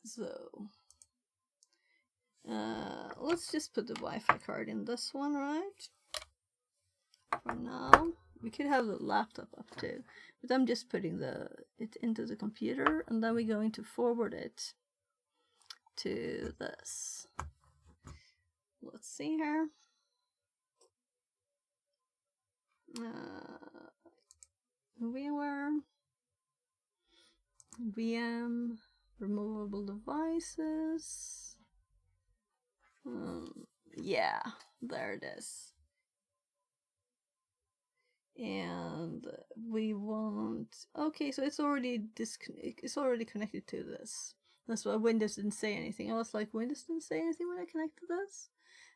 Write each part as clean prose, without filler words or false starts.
So let's just put the Wi-Fi card in this one, right? For now. We could have the laptop up too, but I'm just putting it into the computer, and then we're going to forward it to this. Let's see here. VMware, VM, removable devices. Yeah, there it is. And we want, okay, so it's already connected to this. That's why Windows didn't say anything. I was like, Windows didn't say anything when I connected this.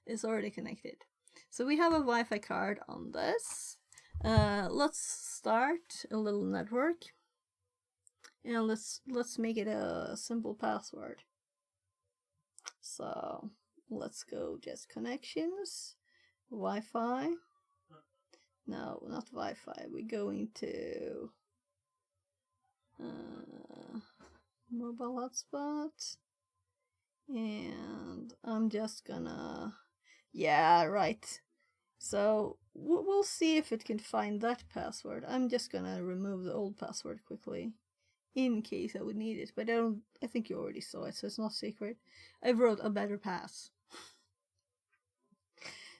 It's already connected. So we have a Wi-Fi card on this. Let's start a little network, and let's make it a simple password. So let's go just connections, Wi-Fi. No, not Wi-Fi. We're going to mobile hotspot, and I'm just gonna, yeah, right. So we'll see if it can find that password. I'm just gonna remove the old password quickly, in case I would need it. But I think you already saw it, so it's not secret. I wrote a better pass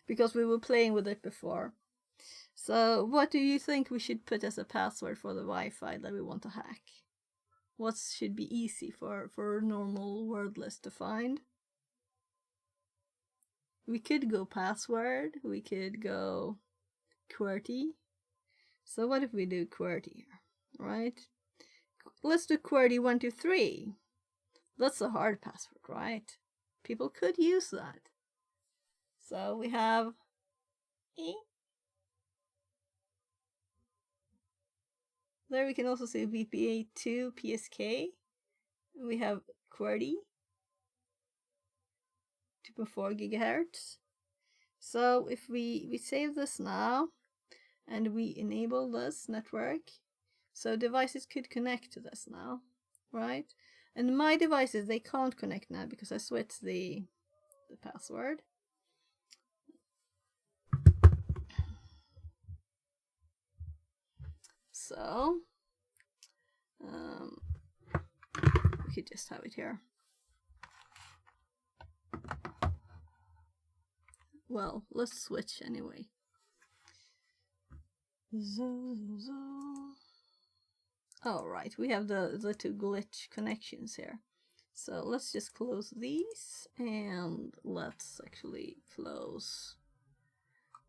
because we were playing with it before. So what do you think we should put as a password for the Wi-Fi that we want to hack? What should be easy for normal wordless to find? We could go password, we could go QWERTY. So what if we do QWERTY here, right? Let's do QWERTY123. That's a hard password, right? People could use that. So we have there we can also see VPA2 PSK. We have QWERTY 2.4 gigahertz. So if we save this now and we enable this network, so devices could connect to this now, right? And my devices, they can't connect now because I switched the password. So we could just have it here. Well, let's switch anyway. All right, we have the two glitch connections here. So let's just close these, and let's actually close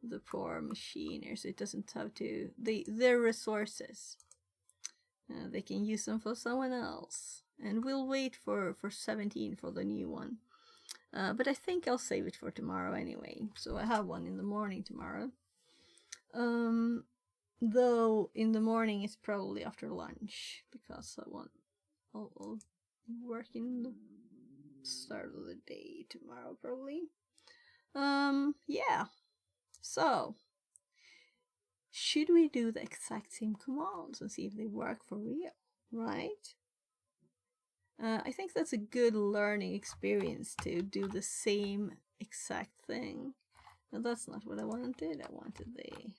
the poor machine here, so it doesn't have to, their resources, they can use them for someone else. And we'll wait for 17 for the new one, but I think I'll save it for tomorrow anyway, so I have one in the morning tomorrow. Though in the morning it's probably after lunch, because I'll work in the start of the day tomorrow probably. Yeah. So, should we do the exact same commands and see if they work for real, right? I think that's a good learning experience to do the same exact thing. And that's not what I wanted. I wanted the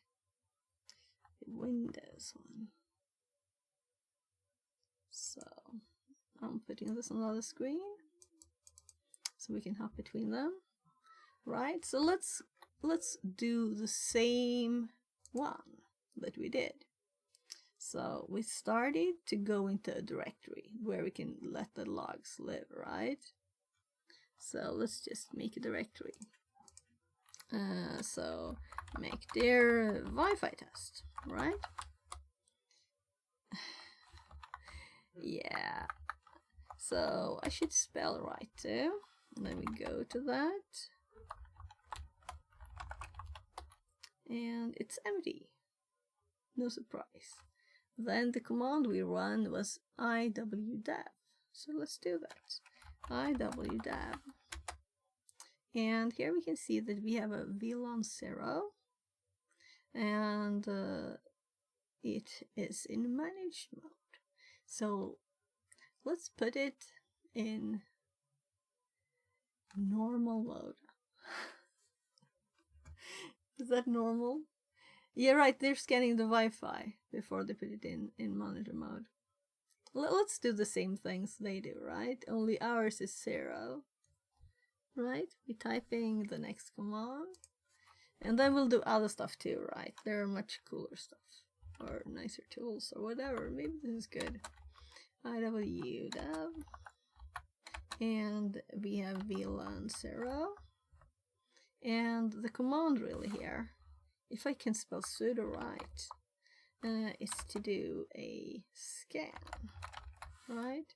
Windows one. So, I'm putting this on another screen so we can hop between them, right? So let's do the same one that we did. So we started to go into a directory where we can let the logs live, right? So let's just make a directory. So make their Wi-Fi test, right? Yeah. So I should spell right too. Let me go to that. And it's empty. No surprise. Then the command we run was iwdev. So let's do that. iwdev. And here we can see that we have a VLAN 0. And it is in managed mode. So let's put it in Normal mode. Is that normal? Yeah, right, they're scanning the Wi-Fi before they put it in monitor mode. Let's do the same things they do, right? Only ours is 0. Right? We're typing the next command. And then we'll do other stuff too, right? There are much cooler stuff. Or nicer tools or whatever. Maybe this is good. IWDev. And we have VLAN 0. And the command really here, if I can spell sudo right, is to do a scan, right?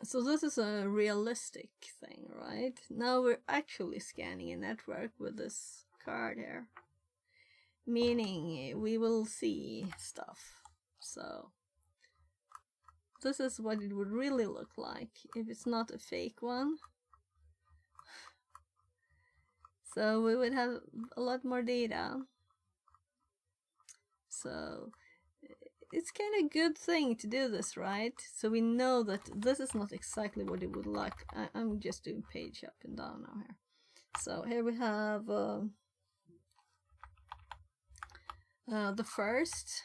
So this is a realistic thing, right? Now we're actually scanning a network with this card here, meaning we will see stuff. So this is what it would really look like if it's not a fake one. So we would have a lot more data. So it's kind of a good thing to do this, right? So we know that this is not exactly what it would like. I'm just doing page up and down now here. So here we have the first.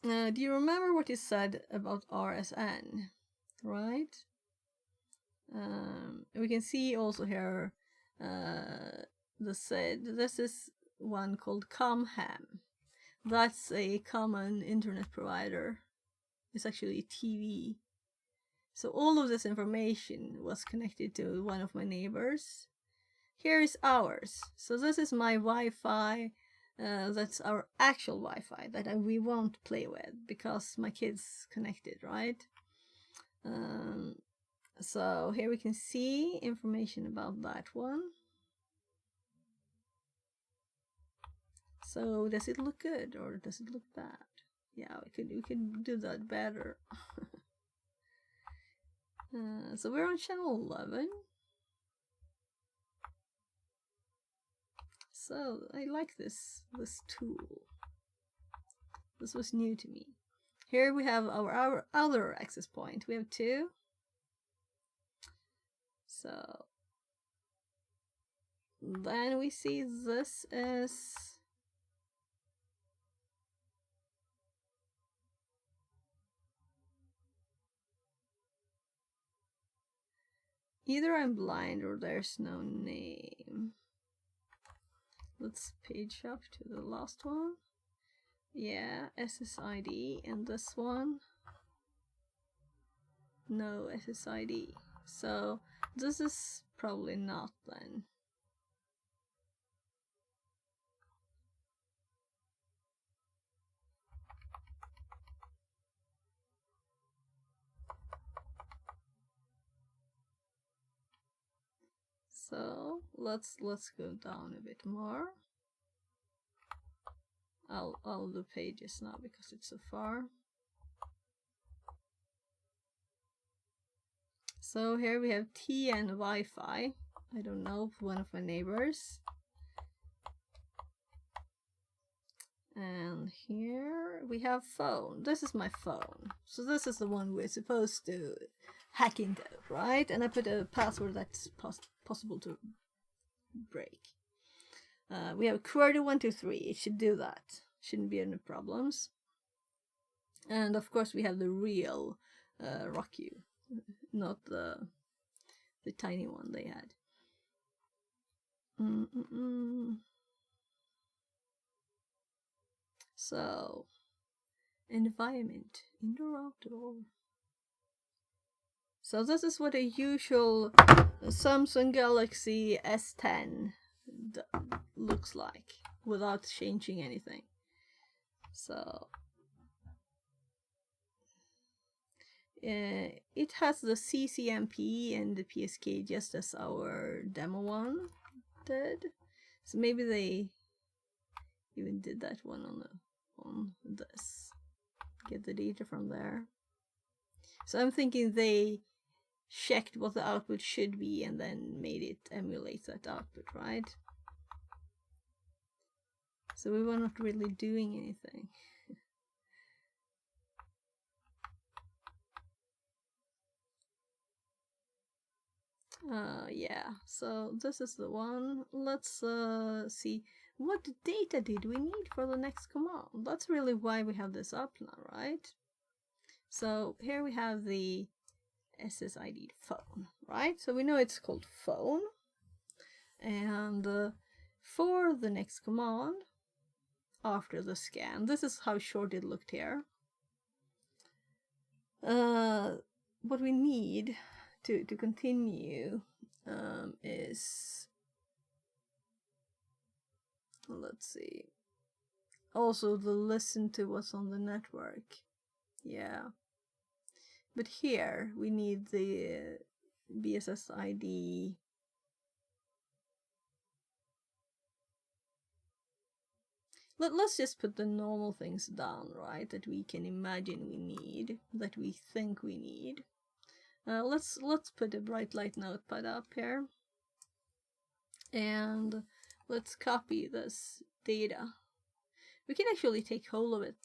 Do you remember what you said about RSN, right? We can see also here this is one called ComHam. That's a common internet provider. It's actually a TV. So all of this information was connected to one of my neighbors. Here is ours. So this is my Wi-Fi. That's our actual Wi-Fi that we won't play with because my kids connected, right? So here we can see information about that one. So does it look good or does it look bad? Yeah, we could do that better. So we're on channel 11. So I like this tool. This was new to me. Here we have our other access point. We have 2. So then we see this is either I'm blind or there's no name. Let's page up to the last one. Yeah, SSID, and this one, no SSID. So this is probably not then. So let's go down a bit more. I'll do pages now because it's so far. So here we have TN Wi-Fi. I don't know, one of my neighbors. And here we have phone. This is my phone. So this is the one we're supposed to hack into, right? And I put a password that's possible to break. We have QWERTY123. It should do that. Shouldn't be any problems. And of course we have the real RockU, not the tiny one they had. So, environment, indoor, outdoor. So this is what a usual Samsung Galaxy S10 looks like without changing anything. So it has the CCMP and the PSK just as our demo one did. So maybe they even did that one on this. Get the data from there. So I'm thinking they checked what the output should be and then made it emulate that output, right? So we were not really doing anything. Yeah, so this is the one. Let's see, what data did we need for the next command? That's really why we have this up now, right? So here we have the SSID phone, right? So we know it's called phone. And for the next command, after the scan, this is how short it looked here. What we need to continue is, let's see, also the listen to what's on the network. Yeah, but here we need the BSS ID. Let's just put the normal things down, right, that we can imagine we need, that we think we need. Let's put a bright light notepad up here, and let's copy this data. We can actually take hold of it,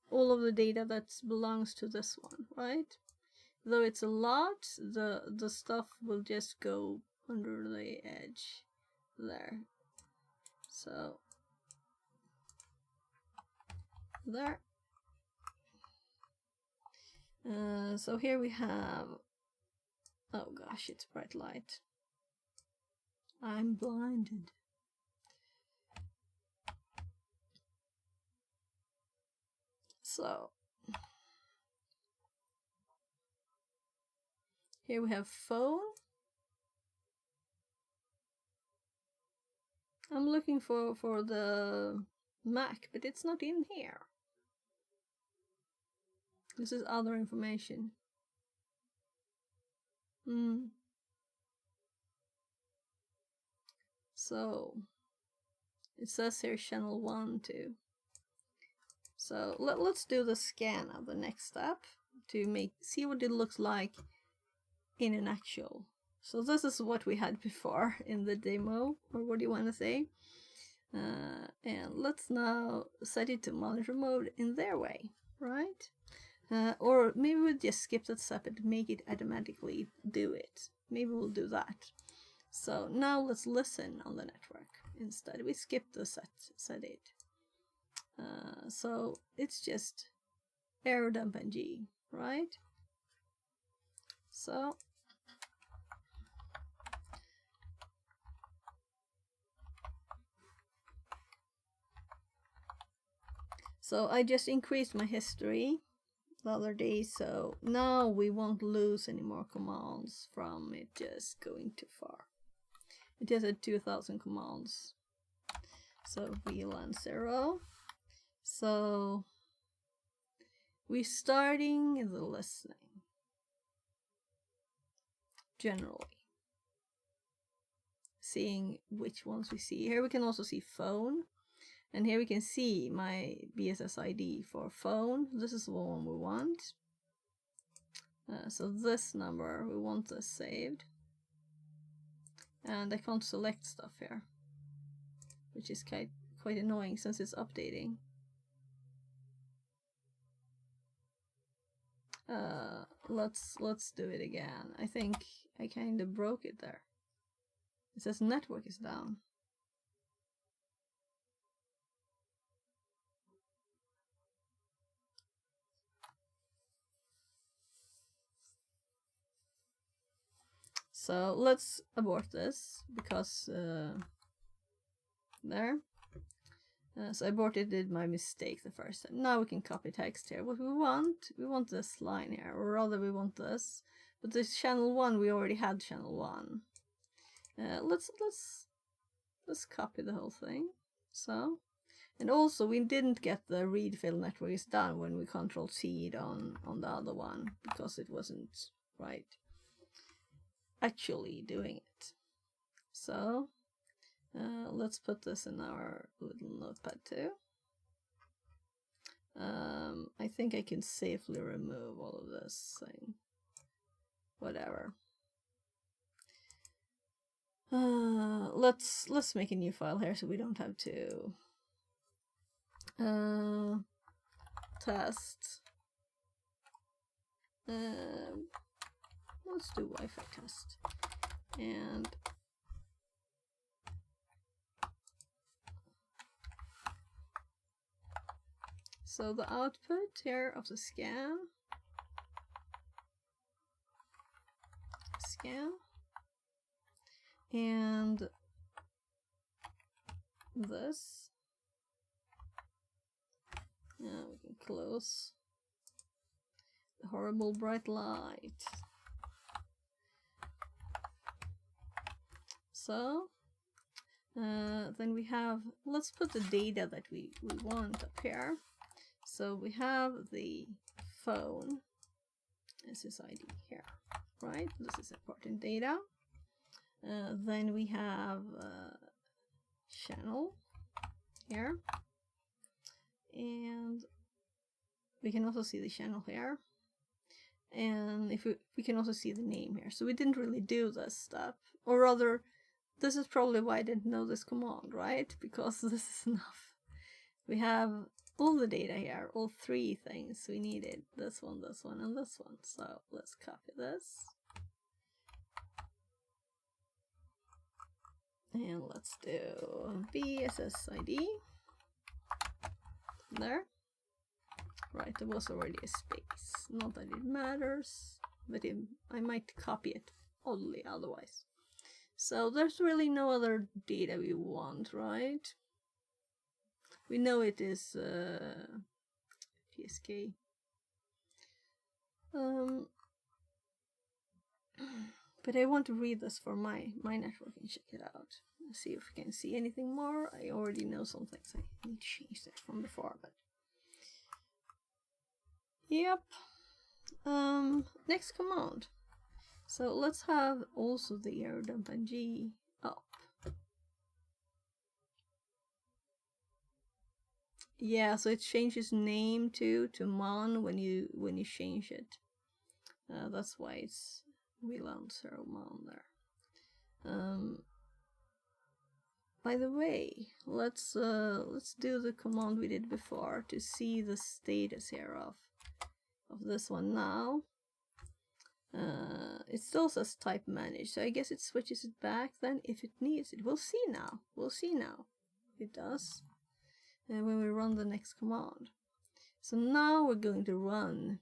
all of the data that belongs to this one, right? Though it's a lot, the stuff will just go under the edge there. So there. So here we have, oh gosh, it's bright light. I'm blinded. So here we have phone. I'm looking for the Mac, but it's not in here. This is other information. So it says here channel 1 too. So let's do the scan of the next step to see what it looks like in an actual. So this is what we had before in the demo, or what do you want to say? And let's now set it to monitor mode in their way, right? Or maybe we'll just skip that step and make it automatically do it. Maybe we'll do that. So now let's listen on the network. Instead, we skip the set it. So it's just air dump and G, right? So I just increased my history the other day, so now we won't lose any more commands from it just going too far. It just had 2000 commands. So VLAN 0. So we're starting the listening generally, seeing which ones we see. Here we can also see phone, and here we can see my BSS ID for phone. This is the one we want. So this number, we want this saved. And I can't select stuff here, which is quite annoying since it's updating. Let's do it again. I think I kind of broke it there. It says network is down. So let's abort this because there. So I aborted my mistake the first time. Now we can copy text here. What we want this line here, or rather we want this. But this channel 1, we already had channel 1. Let's copy the whole thing. So, and also we didn't get the read fill network is done when we Control C on the other one because it wasn't right actually doing it. So let's put this in our little notepad too. I think I can safely remove all of this thing. Whatever. let's make a new file here so we don't have to test. Let's do Wi-Fi test. And so the output here of the scan and this. Now we can close the horrible bright light. So then we have, let's put the data that we want up here. So we have the phone SSID here, right? This is important data. Then we have channel here, and we can also see the channel here, and if we can also see the name here. So we didn't really do this step, or rather, this is probably why I didn't know this command, right? Because this is enough. We have all the data here, all three things we needed: this one, and this one. So let's copy this. And let's do BSSID. There. Right, there was already a space. Not that it matters, but I might copy it oddly otherwise. So there's really no other data we want, right? We know it is PSK. But I want to read this for my network and check it out. Let's see if we can see anything more. I already know some things. I need to change that from before, but yep. Next command. So let's have also the error dump ng up. Yeah, so it changes name to mon when you change it. That's why it's VLAN 0 mon there. By the way, let's do the command we did before to see the status here of this one now. It still says type manage, so I guess it switches it back then if it needs it. We'll see now. It does. And when we run the next command. So now we're going to run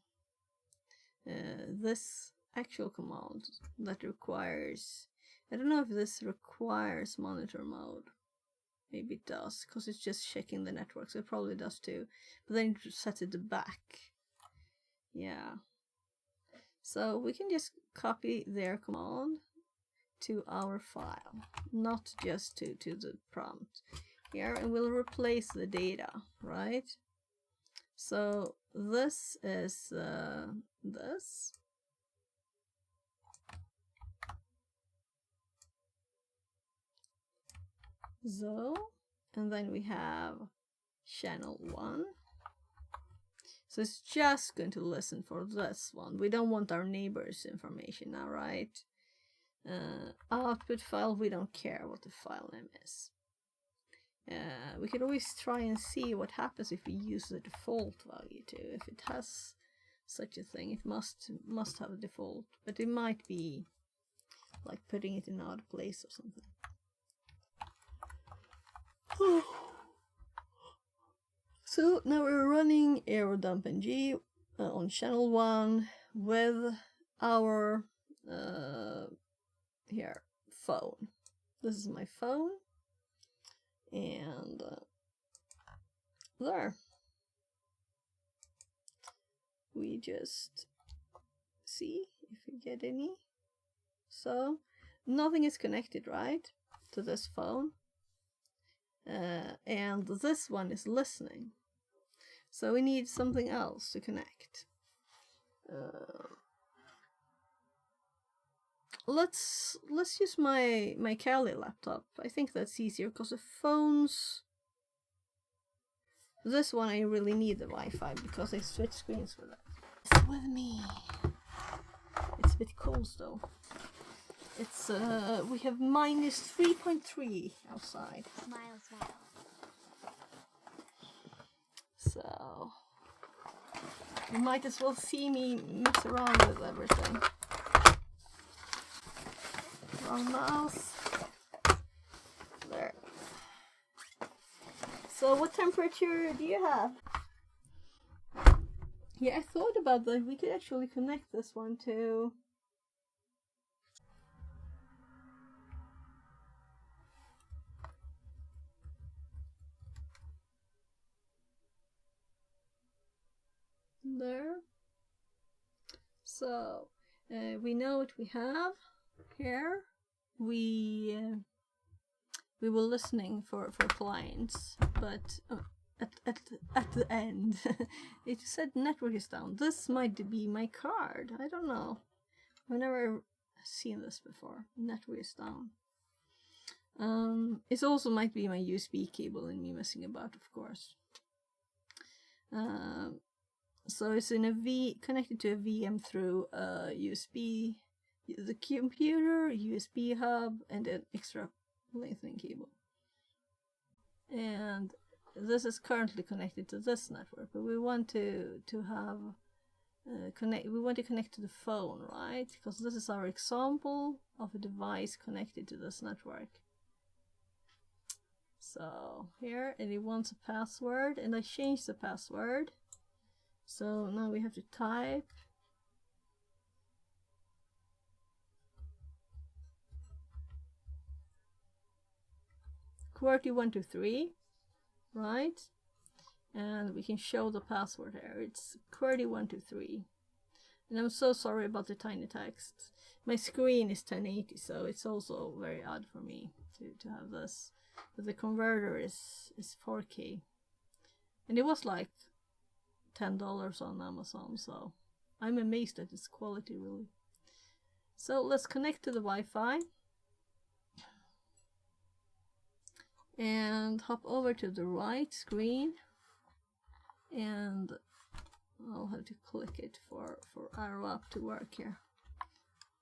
this actual command that requires, I don't know if this requires monitor mode. Maybe it does, because it's just checking the network, so it probably does too. But then it sets it back. Yeah. So we can just copy their command to our file, not just to the prompt here, and we'll replace the data, right? So this is this. So, and then we have channel 1. So it's just going to listen for this one. We don't want our neighbor's information now, right? Output file, we don't care what the file name is. We could always try and see what happens if we use the default value too. If it has such a thing, it must have a default, but it might be like putting it in an odd place or something. So now we're running error dump ng on channel 1 with our here phone. This is my phone, and there we just see if we get any. So nothing is connected, right, to this phone. And this one is listening, so we need something else to connect. Let's use my Kali laptop. I think that's easier, because the phones, this one I really need the Wi-Fi because I switch screens with it. It's with me. It's a bit cold though. It's we have minus 3.3 outside. Miles, miles. So you might as well see me mess around with everything. Wrong mouse. There. So what temperature do you have? Yeah, I thought about that. We could actually connect this one to... there. So we know what we have here. We were listening for clients, but at the end it said network is down. This might be my card. I don't know. I've never seen this before. Network is down. It also might be my USB cable and me messing about, of course. So it's in a connected to a VM through a USB, the computer, USB hub, and an extra lengthening cable. And this is currently connected to this network, but we want to have we want to connect to the phone, right? Because this is our example of a device connected to this network. So here, and it wants a password, and I changed the password. So now we have to type QWERTY123, right? And we can show the password here. It's QWERTY123. And I'm so sorry about the tiny text. My screen is 1080, so it's also very odd for me to have this. But the converter is 4K. And it was like $10 on Amazon, so I'm amazed at its quality, really. So let's connect to the Wi-Fi and hop over to the right screen, and I'll have to click it for arrow up to work here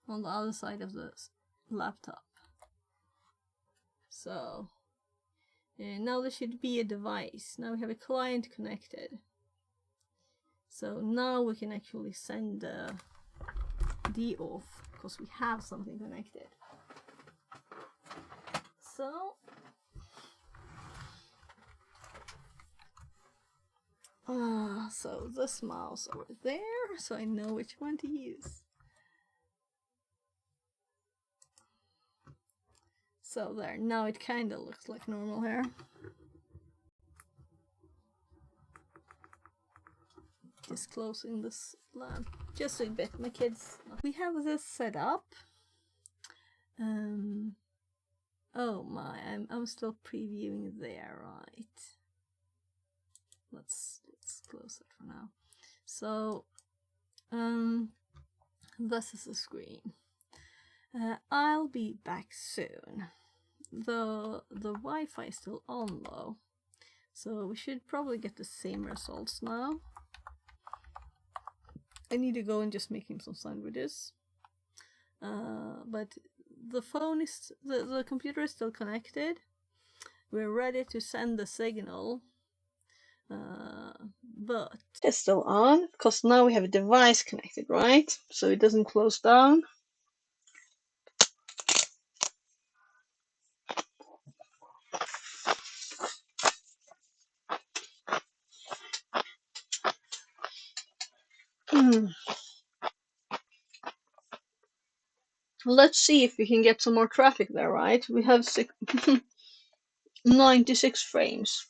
on the other side of the laptop. So now there should be a device. Now we have a client connected. So now we can actually send the off because we have something connected. So this mouse over there, so I know which one to use. So there, now it kind of looks like normal here. Just closing this lamp just a bit. My kids, we have this set up. Oh my, I'm still previewing there, right? Let's close it for now. So this is the screen. I'll be back soon. The Wi-Fi is still on though, so we should probably get the same results now. I need to go and just make him some sandwiches. But the phone is the computer is still connected. We're ready to send the signal. But it's still on because now we have a device connected, right? So it doesn't close down. Let's see if we can get some more traffic there, right? We have 96 frames.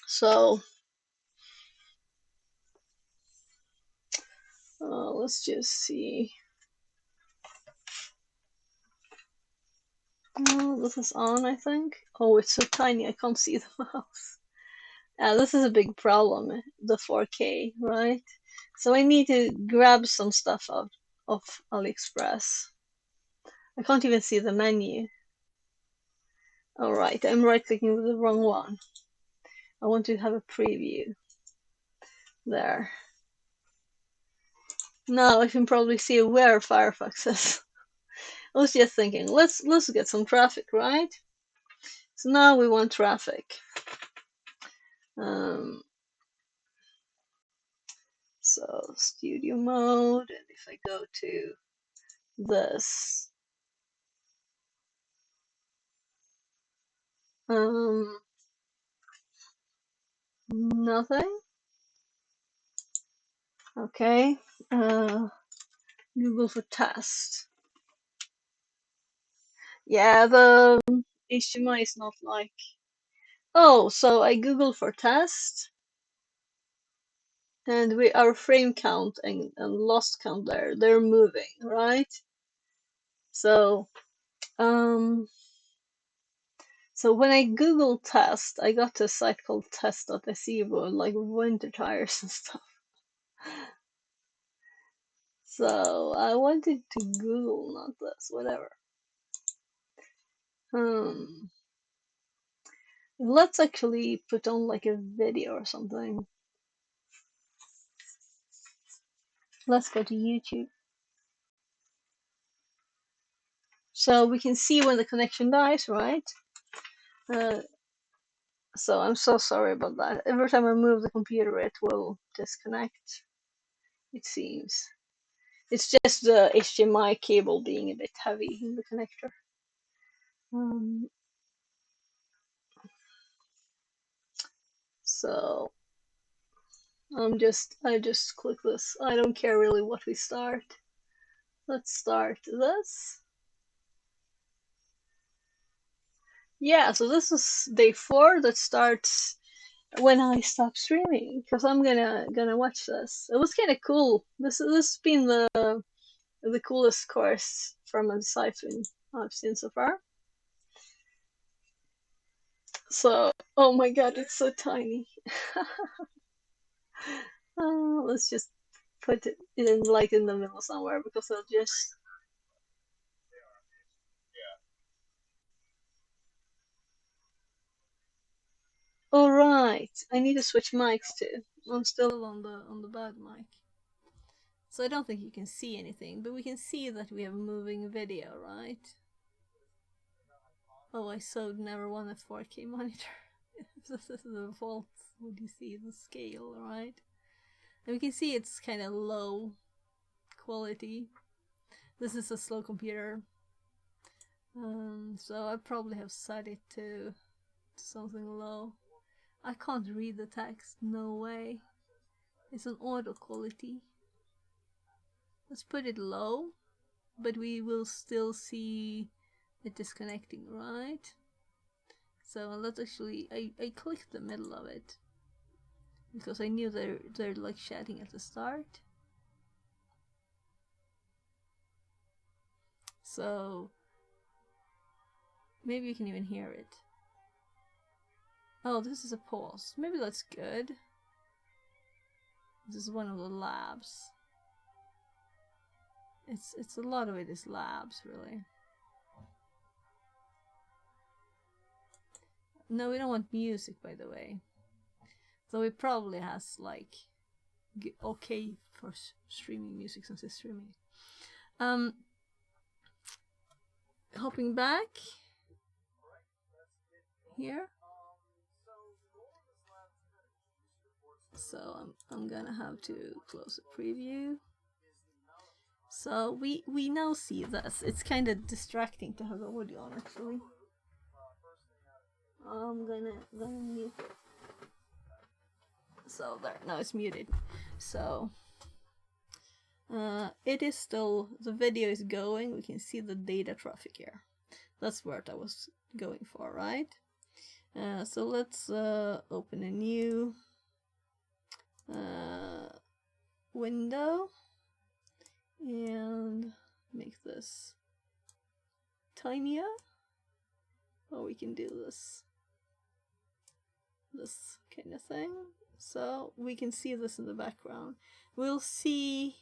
So let's just see. Oh, this is on, I think. Oh, it's so tiny, I can't see the mouse. This is a big problem, the 4K, right? So I need to grab some stuff out of AliExpress. I can't even see the menu. Alright, I'm right-clicking with the wrong one. I want to have a preview there. Now I can probably see where Firefox is. I was just thinking, let's get some traffic, right? So now we want traffic. So studio mode, and if I go to this, nothing. Okay, Google for test. Yeah, the HTML is not like. Oh, so I Google for test, and our frame count and lost count there, they're moving, right? So, so when I Google test, I got to a site called test.se with like winter tires and stuff. So I wanted to Google, not this, whatever. Let's actually put on like a video or something. Let's go to YouTube. So we can see when the connection dies, right? So I'm so sorry about that. Every time I move the computer, it will disconnect, it seems. It's just the HDMI cable being a bit heavy in the connector. So I just click this. I don't care really what we start. Let's start this. Yeah, so this is day 4 that starts when I stop streaming, because I'm gonna watch this. It was kind of cool. This has been the coolest course from a siphon I've seen so far. So, oh my god, it's so tiny. Let's just put it in like in the middle somewhere, because I'll just. All right, I need to switch mics too. I'm still on the bad mic, so I don't think you can see anything, but we can see that we have moving video, right? Oh, I so never want a 4K monitor. This is the fault. Would you see the scale, right? And we can see it's kind of low quality. This is a slow computer, so I probably have set it to something low. I can't read the text, no way. It's an auto quality. Let's put it low, but we will still see it disconnecting, right? So let's actually, I clicked the middle of it because I knew they're like chatting at the start. So maybe you can even hear it. Oh, this is a pause. Maybe that's good. This is one of the labs. It's a lot of it is labs, really. No, we don't want music, by the way. So it probably has like okay for streaming music since it's streaming. Hopping back here. So I'm gonna have to close the preview. So we now see this. It's kind of distracting to have the audio on, actually. I'm gonna mute it. So there, now it's muted. So it is still, the video is going. We can see the data traffic here. That's what I was going for, right? So let's open a new window and make this tinier. Or we can do this kind of thing. So we can see this in the background. We'll see.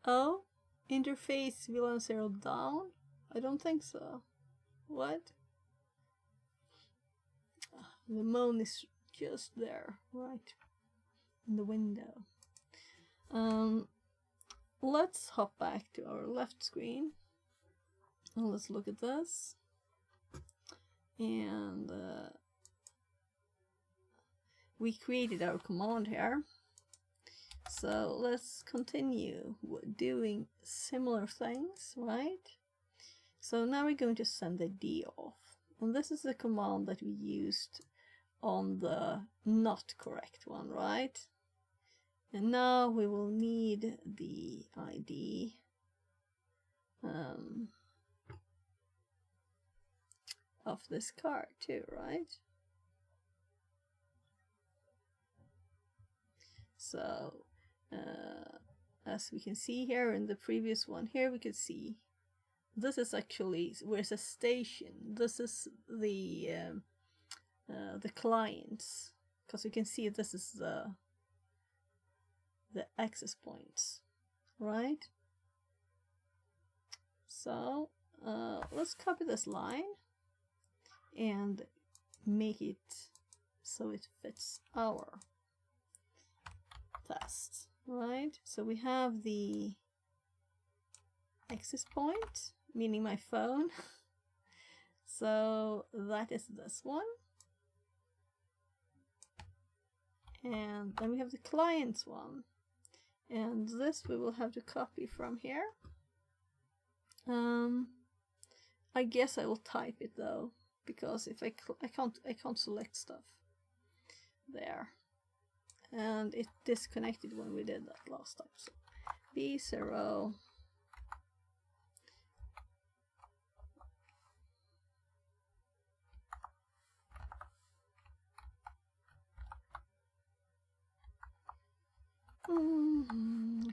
Oh, interface VLAN 0 down? I don't think so. What? The moon is just there, right in the window. Let's hop back to our left screen and let's look at this. And we created our command here. So let's continue doing similar things, right? So now we're going to send the D off. And this is the command that we used on the not correct one, right? And now we will need the ID of this card too, right? So as we can see here in the previous one here, we could see this is actually where's a station. This is the clients, because you can see this is the access points, right? So let's copy this line and make it so it fits our test, right? So we have the access point, meaning my phone. So that is this one. And then we have the client's one. And this we will have to copy from here. I guess I will type it though, because if I can't select stuff there. And it disconnected when we did that last time. So B0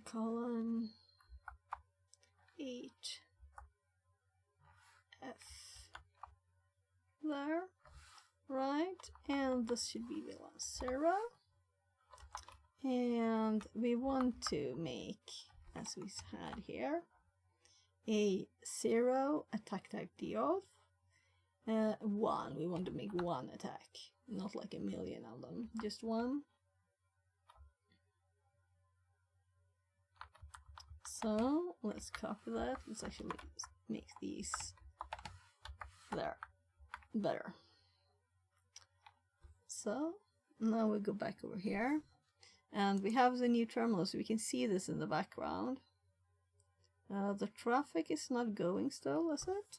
colon 8 F there, right? And this should be the last 0. And we want to make, as we had here, a 0 attack type deoff. 1, we want to make 1 attack, not like a million of them, just 1. So let's copy that. Let's actually make these there better. So now we go back over here and we have the new terminal, so we can see this in the background. The traffic is not going still, is it?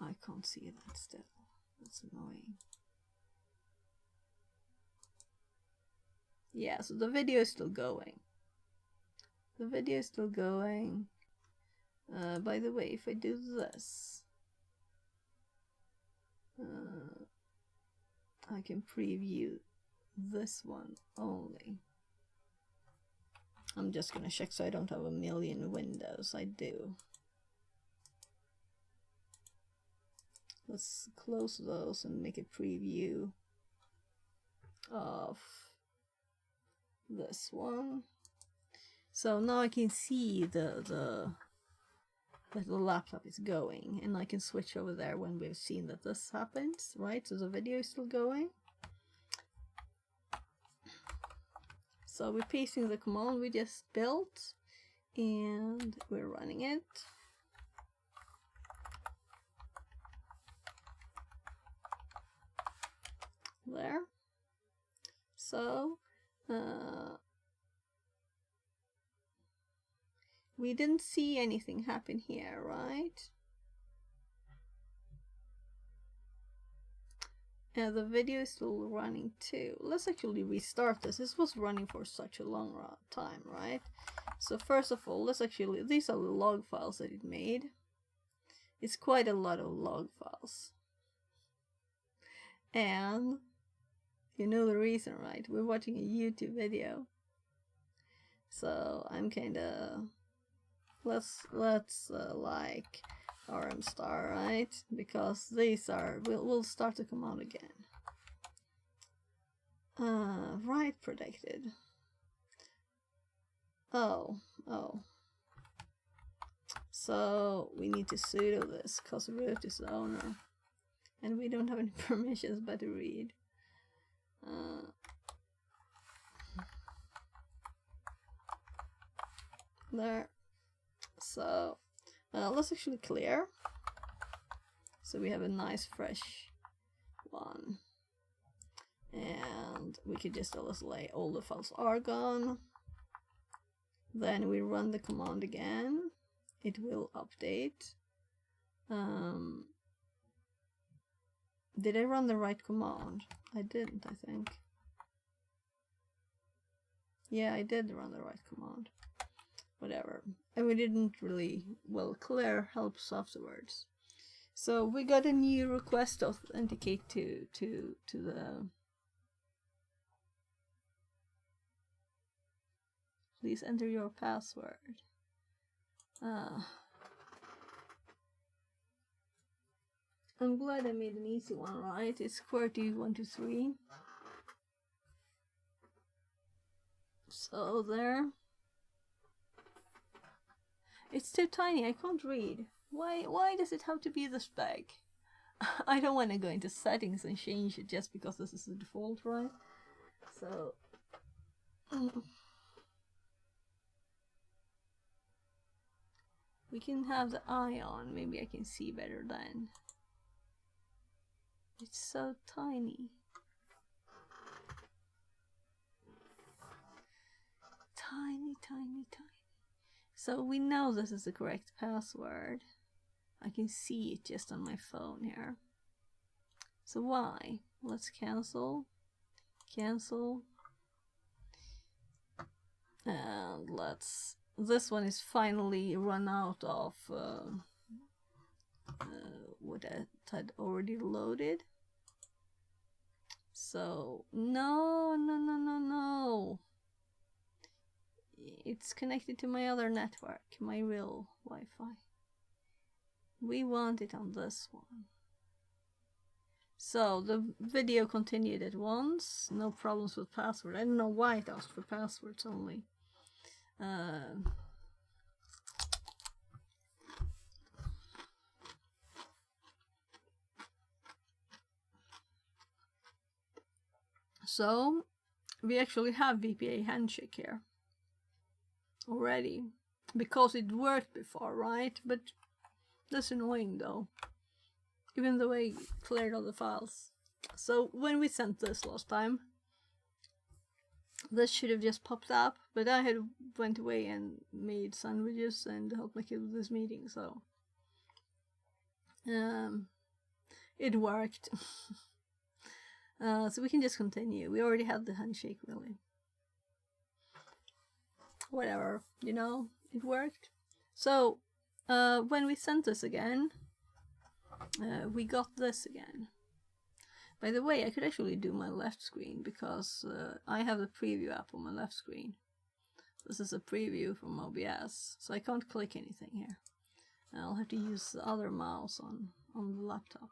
I can't see that still. That's annoying. Yeah, so the video is still going. The video is still going. By the way, if I do this, I can preview this one only. I'm just gonna check so I don't have a million windows. I do. Let's close those and make a preview of this one. So now I can see that the laptop is going, and I can switch over there when we've seen that this happens, right? So the video is still going. So we're pasting the command we just built and we're running it. There. So we didn't see anything happen here, right? And the video is still running too. Let's actually restart this. This was running for such a long time, right? So first of all, let's actually, these are the log files that it made. It's quite a lot of log files. And you know the reason, right? We're watching a YouTube video. So I'm kinda, let's like RM star, right? Because these are, we'll start the command again. Right predicted. Oh. So we need to sudo this because root is the owner. And we don't have any permissions but to read. There. So let's actually clear. So we have a nice fresh one. And we could just say all the files are gone. Then we run the command again. It will update. Did I run the right command? I didn't, I think. Yeah, I did run the right command. Whatever. And we didn't really, well, clear helps afterwards. So we got a new request to authenticate to the... Please enter your password. I'm glad I made an easy one, right? It's QWERTY123. So there. It's too tiny, I can't read. Why does it have to be this big? I don't want to go into settings and change it just because this is the default, right? So... we can have the eye on, maybe I can see better then. It's so tiny. Tiny, tiny, tiny. So we know this is the correct password. I can see it just on my phone here. So why? Let's cancel. Cancel. And let's... This one is finally run out of what I had already loaded. So, no. It's connected to my other network, my real Wi-Fi. We want it on this one. So, the video continued at once. No problems with password. I don't know why it asked for passwords only. So we actually have VPA handshake here already because it worked before, right? But that's annoying though, even though I cleared all the files. So when we sent this last time, this should have just popped up, but I had went away and made sandwiches and helped my kid with this meeting, so it worked. So we can just continue. We already had the handshake, really. Whatever, you know, it worked. So when we sent this again, we got this again. By the way, I could actually do my left screen because I have the preview app on my left screen. This is a preview from OBS, so I can't click anything here. I'll have to use the other mouse on the laptop.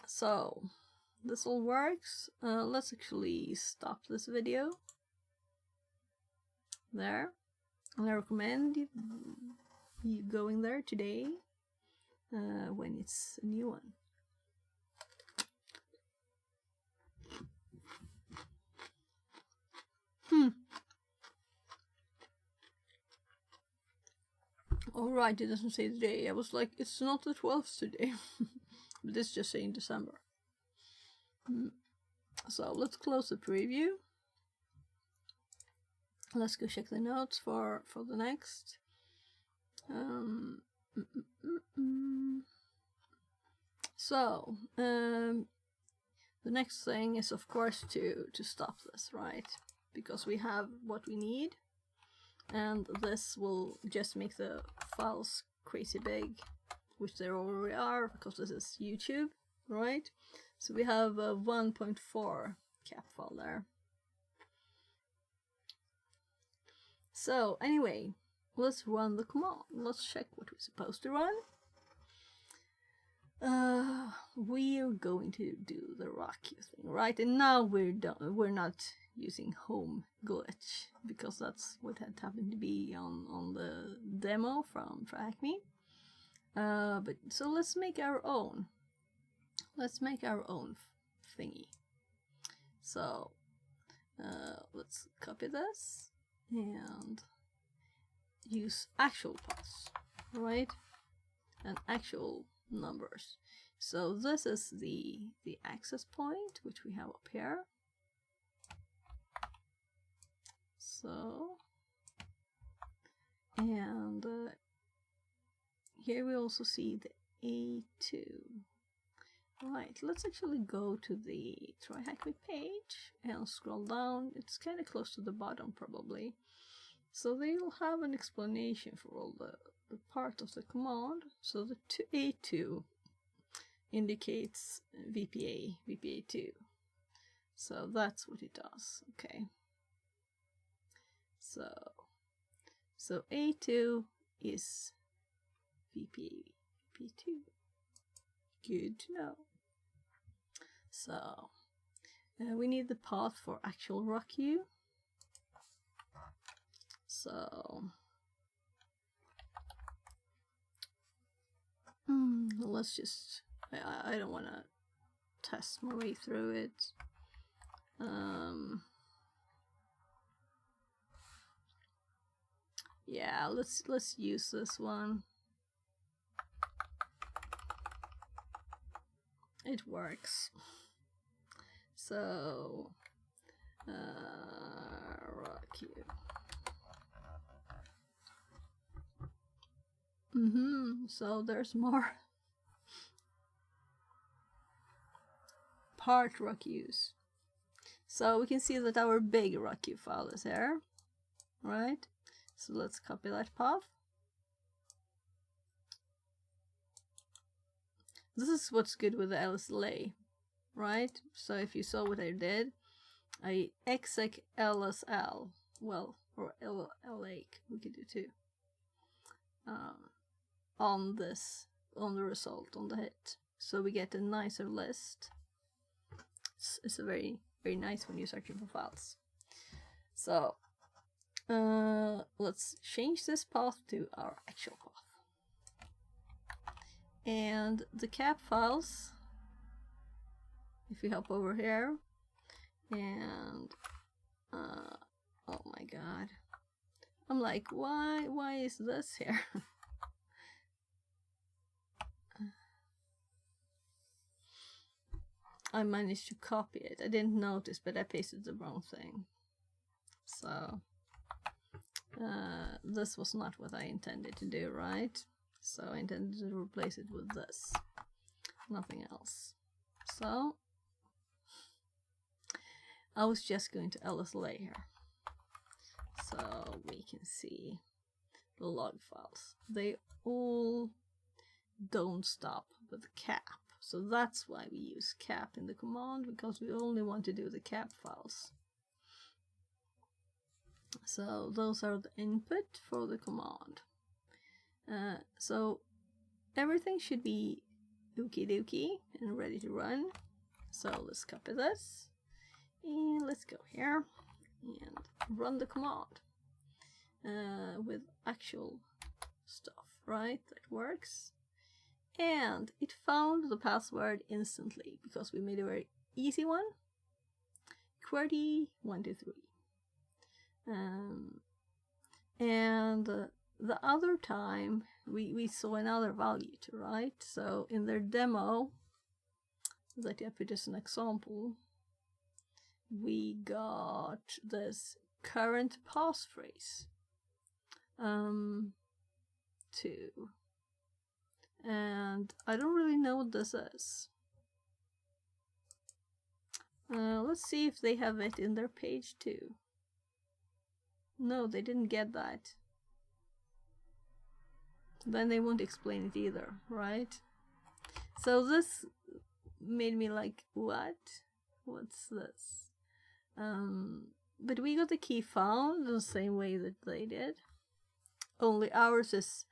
So this all works. Let's actually stop this video. There. And I recommend you going there today. When it's a new one. Alright, it doesn't say the day. I was like, it's not the 12th today. But it's just saying December. So let's close the preview. Let's go check the notes for the next. So the next thing is of course to stop this, right? Because we have what we need, and this will just make the files crazy big, which they already are because this is YouTube, right? So we have a 1.4 cap file there. So anyway, let's run the command. Let's check what we're supposed to run. We are going to do the rock thing, right? And now we're done. We're not using home glitch, because that's what had happened to be on the demo from TrackMe. But so let's make our own. Let's make our own thingy. So let's copy this and use actual paths, right? And actual numbers. So this is the access point, which we have up here. So, and here we also see the A2. Right, let's actually go to the TryHackMe page and scroll down. It's kind of close to the bottom probably. So they'll have an explanation for all the part of the command. So the A2 indicates VPA2. So that's what it does. Okay. So A2 is VPA2. Good to know. So we need the path for actual RockU. So let's just, I don't want to test my way through it. Yeah, let's use this one. It works. So RockU. So there's more part RockUs. So we can see that our big RockU file is here, right? So let's copy that path. This is what's good with the LSLA, right? So if you saw what I did, I exec LSL, well, or LLA, we could do too, on the result, on the hit. So we get a nicer list. It's a very, very nice when you're searching for files. So let's change this path to our actual path. And the cap files, if we hop over here, and oh my god, I'm like, why is this here? I managed to copy it. I didn't notice, but I pasted the wrong thing. So this was not what I intended to do, right? So I intended to replace it with this, nothing else. So I was just going to LSLA here, so we can see the log files. They all don't stop with cap. So that's why we use cap in the command, because we only want to do the cap files. So those are the input for the command. So everything should be okie dokie and ready to run. So let's copy this and let's go here and run the command with actual stuff, right? That works. And it found the password instantly because we made a very easy one. QWERTY123. And the other time we saw another value too, right? So in their demo that I put as an example, we got this current passphrase 2. And I don't really know what this is. Let's see if they have it in their page too. No, they didn't get that. Then they won't explain it either, right? So this made me like, what? What's this? But we got the key found the same way that they did. Only ours is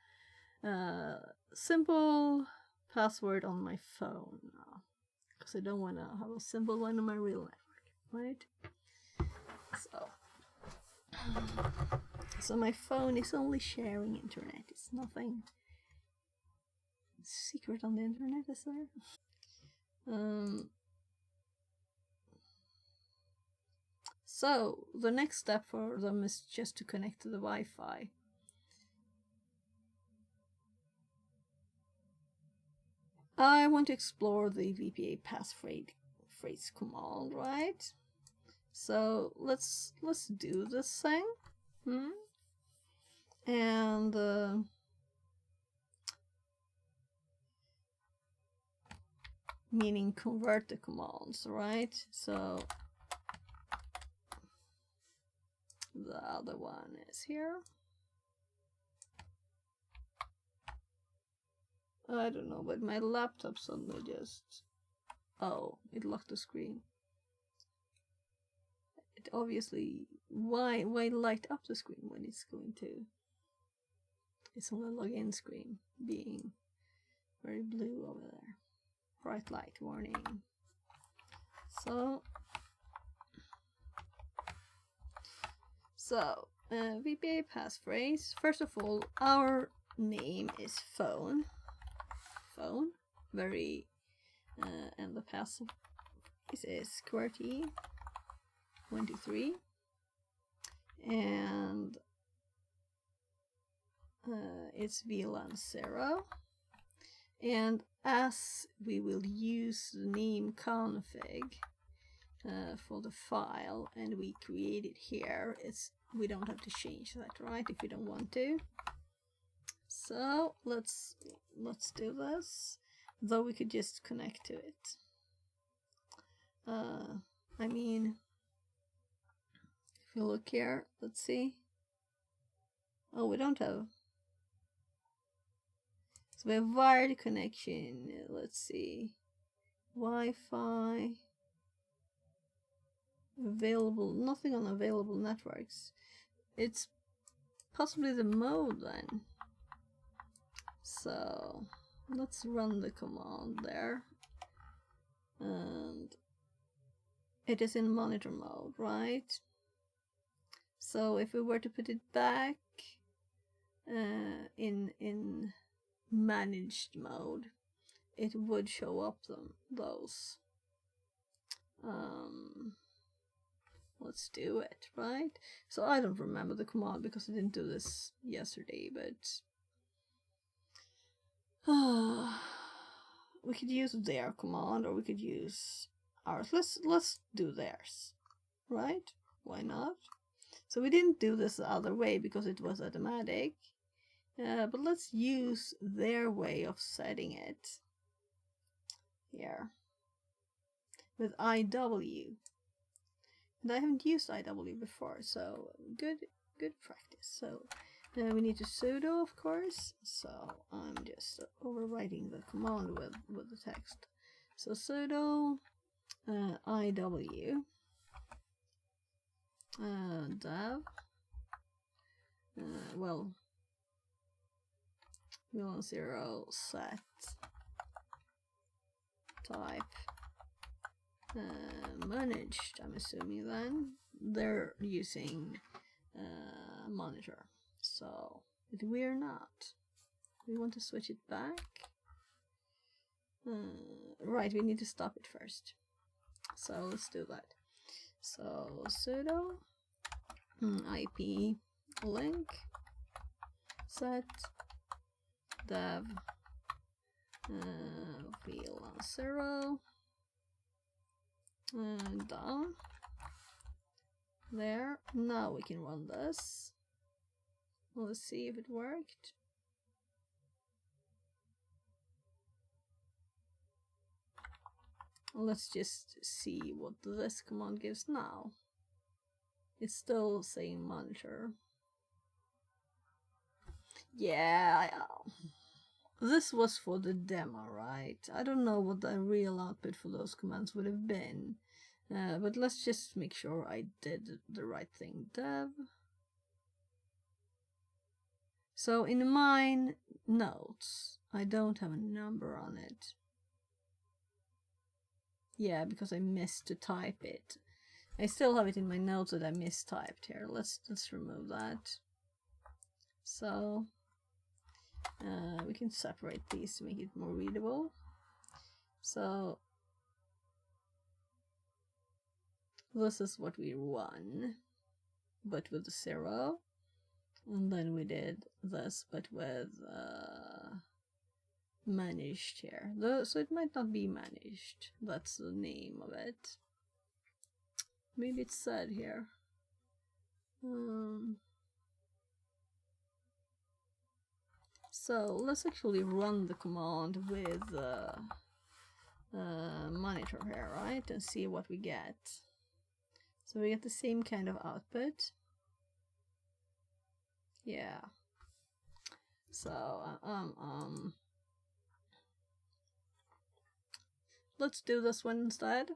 simple password on my phone now, because I don't want to have a simple one on my real network, right? So my phone is only sharing internet. It's nothing secret on the internet, is there? So the next step for them is just to connect to the Wi-Fi. I want to explore the VPA passphrase command, right? So let's do this thing. And meaning convert the commands, right? So the other one is here. I don't know, but my laptop suddenly just... Oh, it locked the screen. It obviously... Why light up the screen when it's going to... It's on the login screen, being very blue over there. Bright light warning. So VPA passphrase. First of all, our name is phone. Very, and the pass is QWERTY 123, and it's VLAN 0. And as we will use the name config for the file, and we create it here, we don't have to change that, right? If we don't want to. So let's do this. Though we could just connect to it. I mean, if you look here, let's see. Oh, we don't have. So we have wired connection. Let's see. Wi-Fi. Available. Nothing on available networks. It's possibly the mode then. So let's run the command there. And it is in monitor mode, right? So if we were to put it back in managed mode, it would show up those. Let's do it, right? So I don't remember the command because I didn't do this yesterday, but we could use their command, or we could use ours. Let's do theirs, right? Why not? So we didn't do this the other way because it was automatic, but let's use their way of setting it here with IW. And I haven't used IW before, so good practice. So we need to sudo, of course. So I'm just overwriting the command with the text. So sudo IW dev well 0 set type managed. I'm assuming then they're using monitor, so but we're not. We want to switch it back. Right, we need to stop it first, so let's do that. So sudo IP link set dev VLAN 0 done. There. Now we can run this. Let's see if it worked. Let's just see what this command gives now. It's still saying monitor. Yeah, this was for the demo, right? I don't know what the real output for those commands would have been. But let's just make sure I did the right thing. Dev. So in mine notes, I don't have a number on it. Yeah, because I missed to type it. I still have it in my notes that I mistyped here. Let's remove that. So we can separate these to make it more readable. So this is what we run, but with a 0. And then we did this, but with managed here. So it might not be managed. That's the name of it. Maybe it's said here. So let's actually run the command with monitor here, right? And see what we get. So we get the same kind of output. Yeah. So let's do this one instead.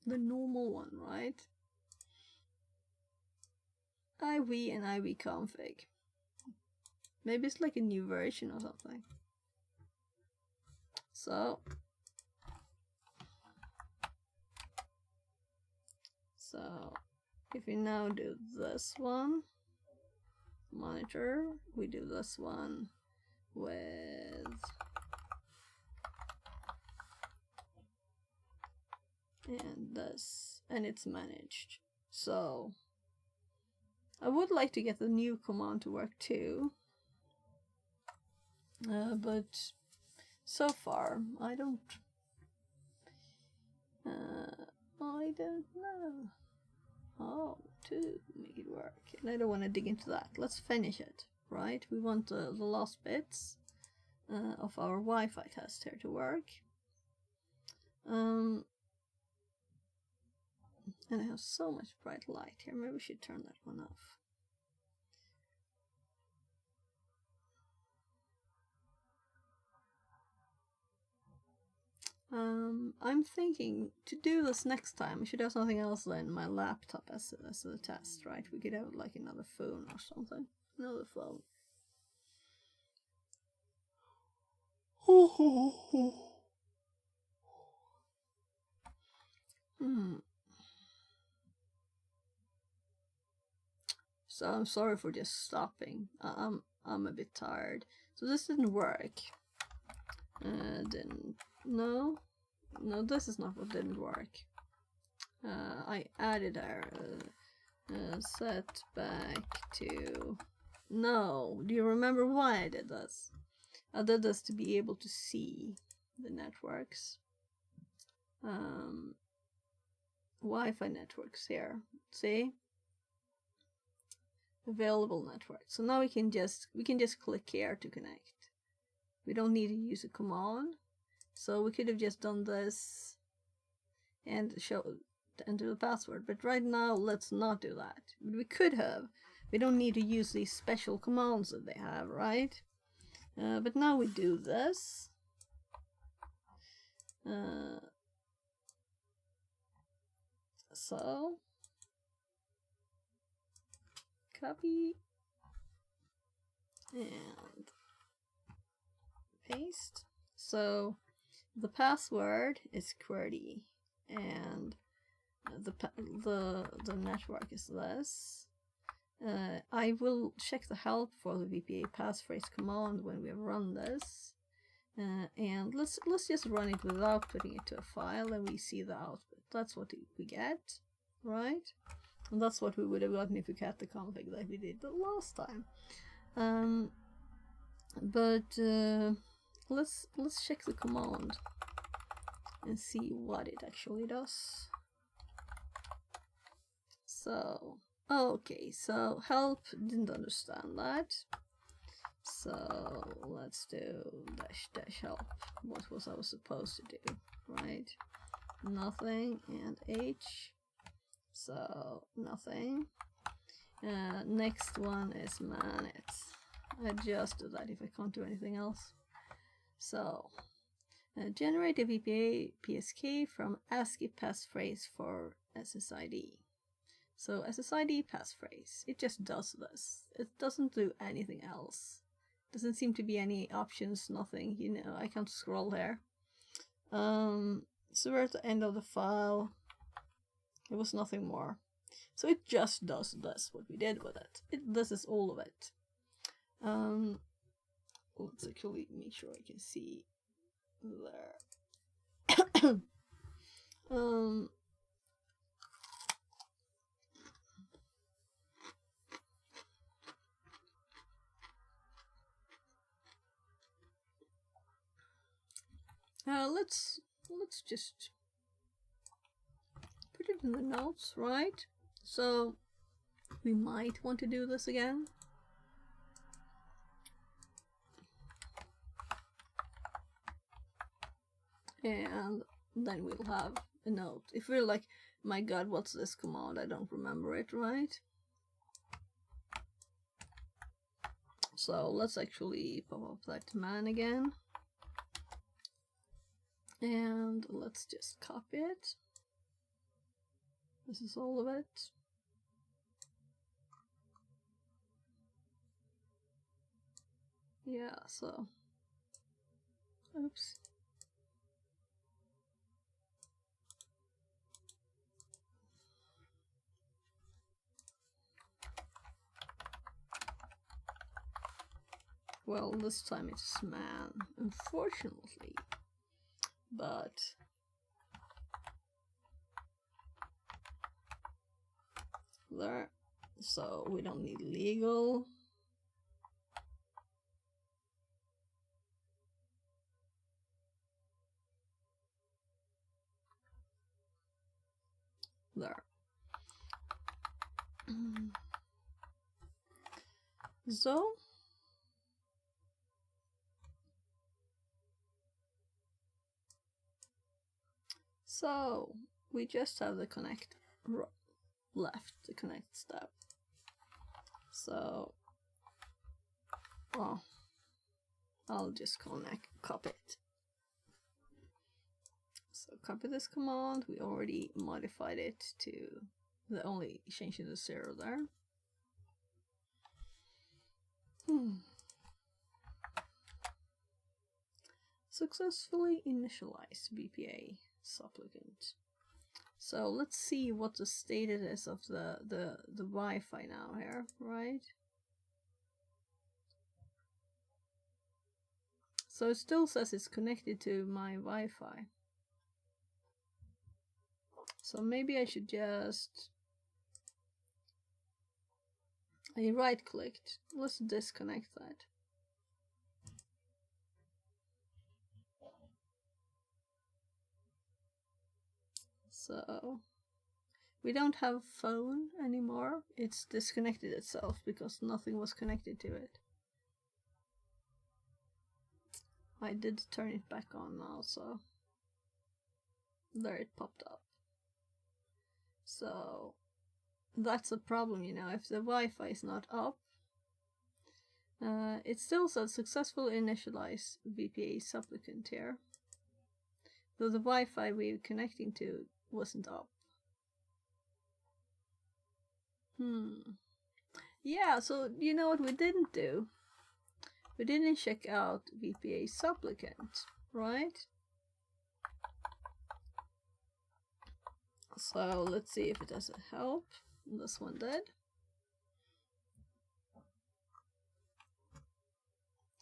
The normal one, right? IV and IV config. Maybe it's like a new version or something. So if we now do this one, monitor, we do this one with and this, and it's managed. So I would like to get the new command to work too, but so far I don't know how to make it work, and I don't want to dig into that. Let's finish it, right? We want the last bits of our Wi-Fi test here to work. And I have so much bright light here. Maybe we should turn that one off. I'm thinking to do this next time, I should have something else than my laptop as a test, right? We could have like another phone or something. Another phone. So I'm sorry for just stopping. I'm a bit tired. So this didn't work. No, this is not what didn't work. I added our set back to. No, do you remember why I did this? I did this to be able to see the networks. Wi-Fi networks here. See? Available network. So now we can just click here to connect. We don't need to use a command. So we could have just done this and enter the password. But right now, let's not do that. But we could have. We don't need to use these special commands that they have, right? But now we do this. So copy and paste. So the password is QWERTY and the network is this. I will check the help for the VPA passphrase command when we run this. And let's just run it without putting it to a file, and we see the output. That's what we get, right? And that's what we would have gotten if we cut the config like we did the last time. Let's check the command and see what it actually does. So okay, so help didn't understand that. So let's do dash help. What was I supposed to do, right? Nothing and H. So nothing. Next one is man it. I just do that if I can't do anything else. So generate a VPA PSK from ASCII passphrase for SSID. So SSID passphrase, it just does this. It doesn't do anything else. Doesn't seem to be any options, nothing, you know, I can't scroll there. So we're at the end of the file. It was nothing more. So it just does this, what we did with it. This is all of it. Let's actually make sure I can see there. Let's just put it in the notes, right? So we might want to do this again. And then we'll have a note. If we're like, my god, what's this command? I don't remember it, right? So let's actually pop up that command again. And let's just copy it. This is all of it. Yeah, so. Oops. Well, this time it's man, unfortunately. But there, so we don't need legal. There. So we just have the connect left, the connect step. So, well, I'll just copy it. So copy this command. We already modified it to the only changing the 0 there. Successfully initialize BPA supplicant. So let's see what the status is of the Wi-Fi now here, right? So it still says it's connected to my Wi-Fi. So maybe I should just... I right-clicked. Let's disconnect that. So we don't have phone anymore. It's disconnected itself because nothing was connected to it. I did turn it back on now, so there it popped up. So that's a problem, you know, if the Wi-Fi is not up. It still says successful initialize VPA supplicant here, though the Wi-Fi we're connecting to wasn't up. Yeah, so you know what we didn't do? We didn't check out VPA supplicant, right? So let's see if it does a help. This one did.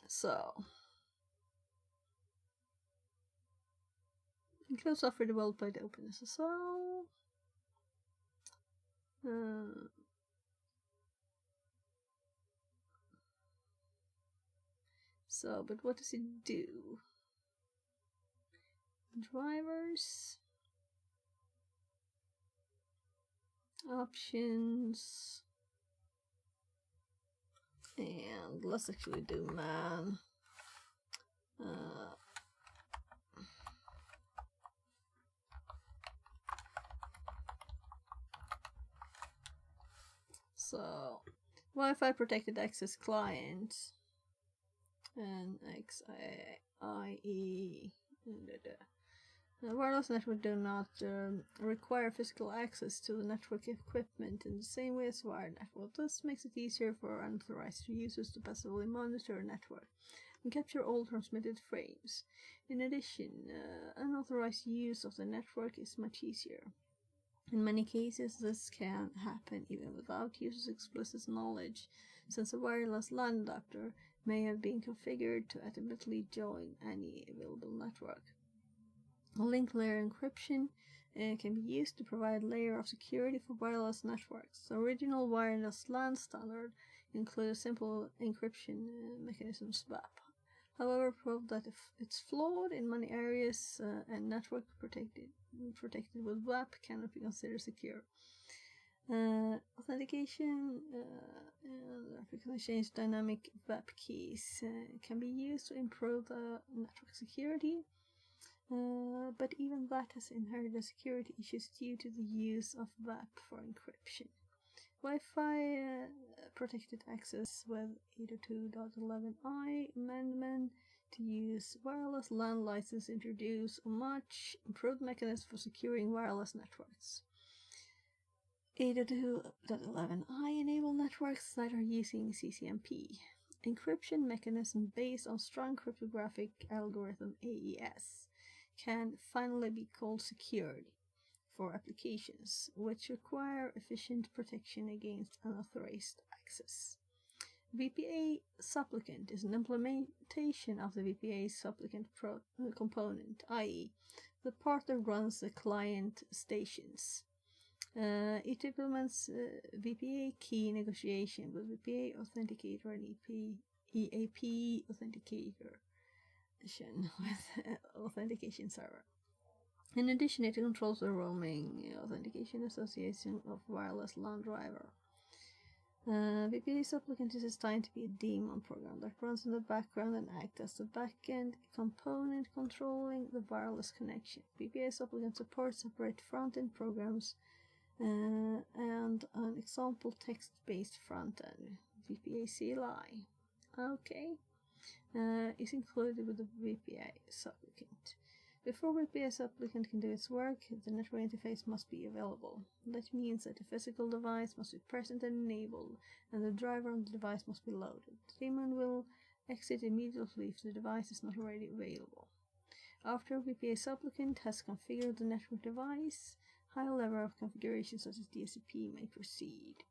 So close off for developed by the Open SSL. So, but what does it do? Drivers, options, and let's actually do man. So, Wi-Fi protected access client and XIE. The wireless network do not require physical access to the network equipment in the same way as wired network. This makes it easier for unauthorized users to passively monitor a network and capture all transmitted frames. In addition, unauthorized use of the network is much easier. In many cases, this can happen even without user's explicit knowledge, since a wireless LAN adapter may have been configured to automatically join any available network. Link layer encryption can be used to provide a layer of security for wireless networks. The original wireless LAN standard included simple encryption mechanism SWAP. However, proved that if it's flawed in many areas and network protected with WAP cannot be considered secure. Authentication and recognition dynamic WAP keys can be used to improve the network security, but even that has inherited security issues due to the use of WAP for encryption. Wi-Fi protected access with 802.11i amendment to use wireless LAN license introduce a much improved mechanism for securing wireless networks. 802.11i enable networks that are using CCMP, encryption mechanism based on strong cryptographic algorithm AES, can finally be called secured for applications which require efficient protection against unauthorized access. VPA supplicant is an implementation of the VPA supplicant component, i.e., the part that runs the client stations. It implements VPA key negotiation with VPA authenticator and EAP authenticator with authentication server. In addition, it controls the roaming authentication association of wireless LAN driver. VPA supplicant is designed to be a daemon program that runs in the background and acts as the backend component controlling the wireless connection. VPA supplicant supports separate front-end programs and an example text-based front-end, VPA CLI. Okay, is included with the VPA supplicant. Before VPA supplicant can do its work, the network interface must be available. That means that the physical device must be present and enabled, and the driver on the device must be loaded. The daemon will exit immediately if the device is not already available. After VPA supplicant has configured the network device, high level of configuration such as DSCP may proceed.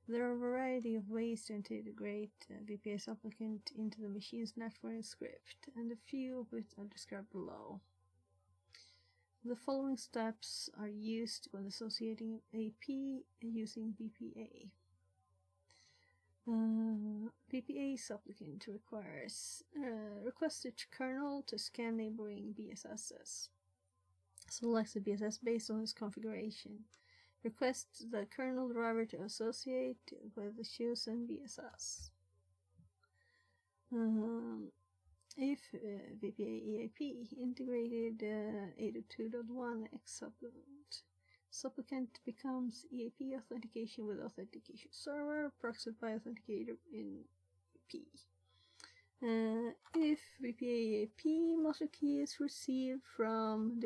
There are a variety of ways to integrate VPA supplicant into the machine's network script, and a few of which are described below. The following steps are used when associating AP using VPA. VPA supplicant requests the kernel to scan neighboring BSSs. Selects the BSS based on its configuration. Requests the kernel driver to associate with the chosen BSS. If VPA EAP integrated 802.1x supplicant becomes EAP authentication with authentication server, proxied by authenticator in P. If VPA EAP master key is received from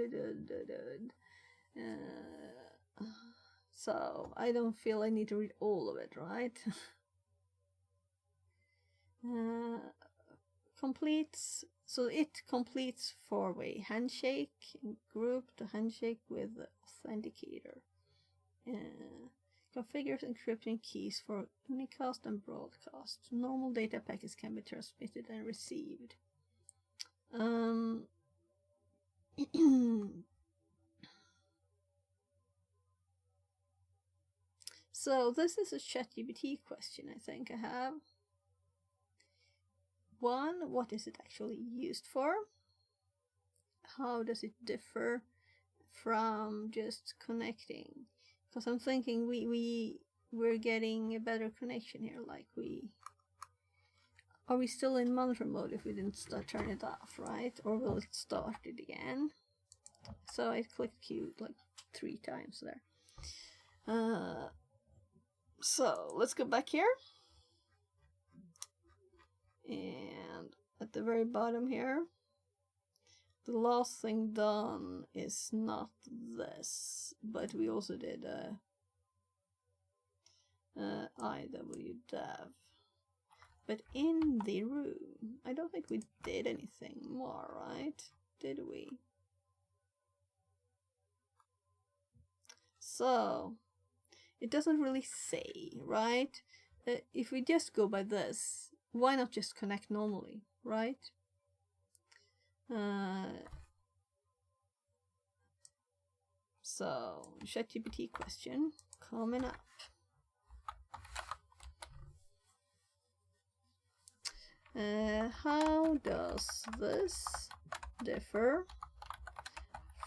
so I don't feel I need to read all of it, right? It completes four-way handshake, grouped handshake with the authenticator. Configures encryption keys for unicast and broadcast. Normal data packets can be transmitted and received. So this is a ChatGPT question I think I have. 1. What is it actually used for? How does it differ from just connecting? Because I'm thinking we're getting a better connection here. Like are we still in monitor mode if we didn't turn it off, right? Or will it start it again? So I clicked Q like 3 times there. So let's go back here. And at the very bottom here, the last thing done is not this, but we also did IWDev. But in the room, I don't think we did anything more, right? Did we? So it doesn't really say, right? If we just go by this, why not just connect normally, right? So ChatGPT question coming up. How does this differ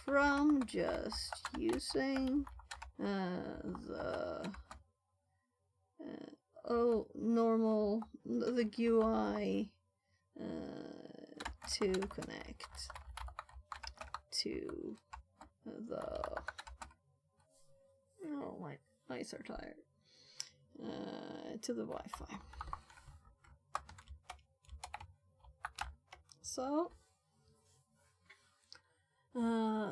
from just using the normal the GUI to connect to the my eyes are tired to the Wi-Fi. So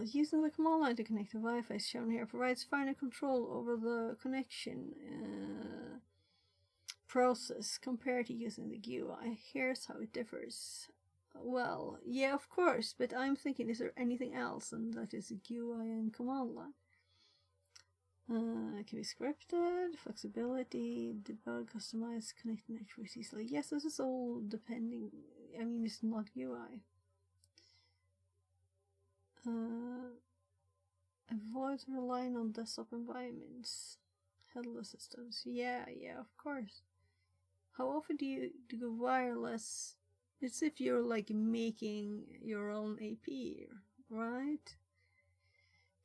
using the command line to connect to Wi-Fi is shown here provides finer control over the connection process compared to using the GUI. Here's how it differs. Well, yeah, of course, but I'm thinking, is there anything else? And that is a GUI and command line. It can be scripted, flexibility, debug, customize, connect networks easily. Yes, this is all depending. I mean, it's not UI. Avoid relying on desktop environments, headless systems. Yeah, of course. How often do you go wireless? It's if you're like making your own AP, right?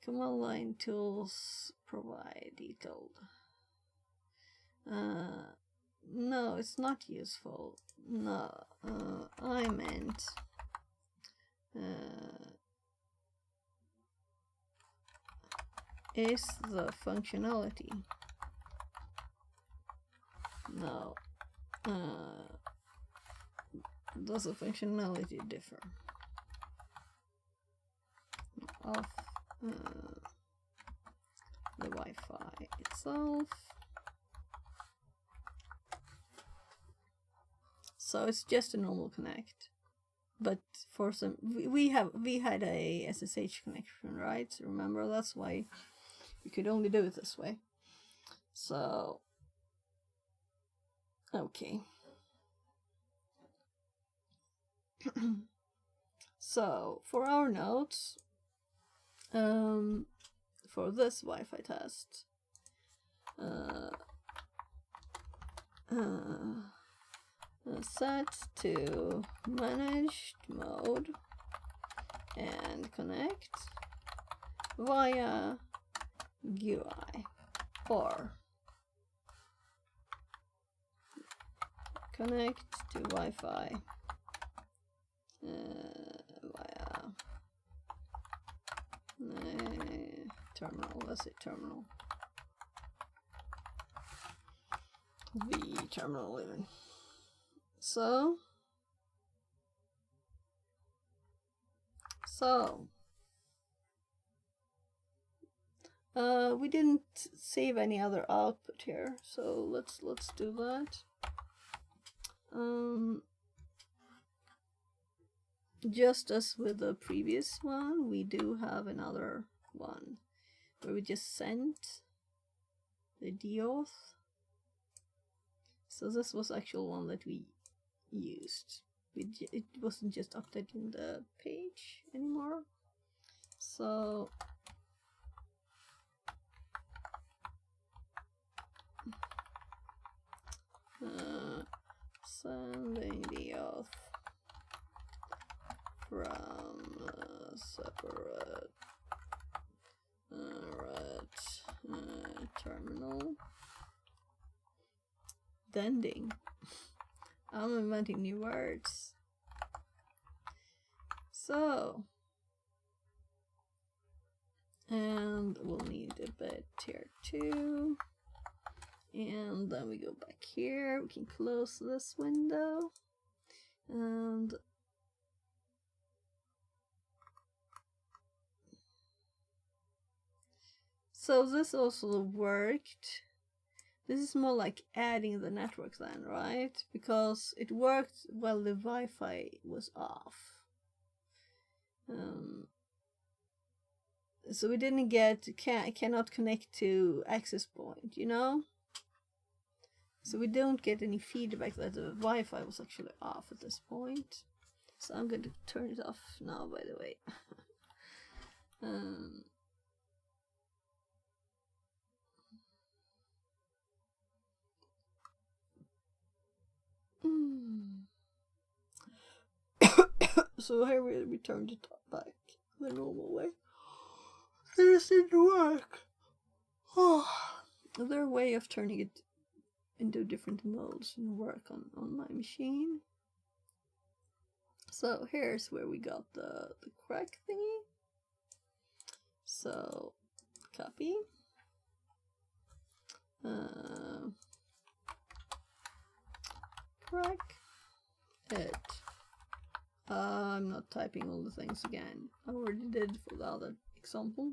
Command line tools provide detailed. No, it's not useful. No, I meant is the functionality. No. Does the functionality differ of the Wi-Fi itself? So it's just a normal connect, but for some we had a SSH connection, right? Remember, that's why we could only do it this way. So okay. So for our notes, for this Wi-Fi test, set to managed mode and connect via GUI or connect to Wi-Fi via terminal. Let's say terminal. The terminal even. So we didn't save any other output here, so let's do that. Just as with the previous one, we do have another one where we just sent the deauth. So this was the actual one that we used. It wasn't just updating the page anymore. So sending deauth from a separate terminal. Dending. I'm inventing new words. So, and we'll need a bit here too. And then we go back here. We can close this window. And so this also worked. This is more like adding the network then, right? Because it worked while the Wi-Fi was off. So we didn't get, cannot connect to access point, you know? So we don't get any feedback that the Wi-Fi was actually off at this point. So I'm going to turn it off now, by the way. So here we return to back the normal way. This didn't work. Oh. Their way of turning it into different modes and work on my machine. So here's where we got the crack thingy. So copy. Crack it. I'm not typing all the things again. I already did for the other example.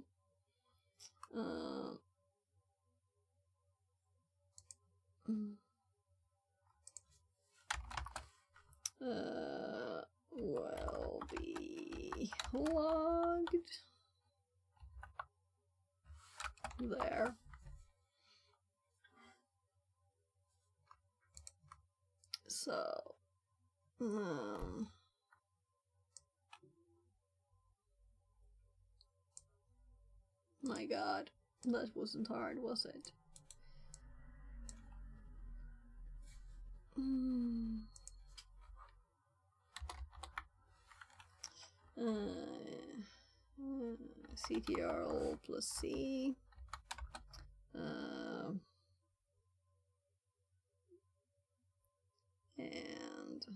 Will be logged there. So, my God, that wasn't hard, was it? CTRL plus C. And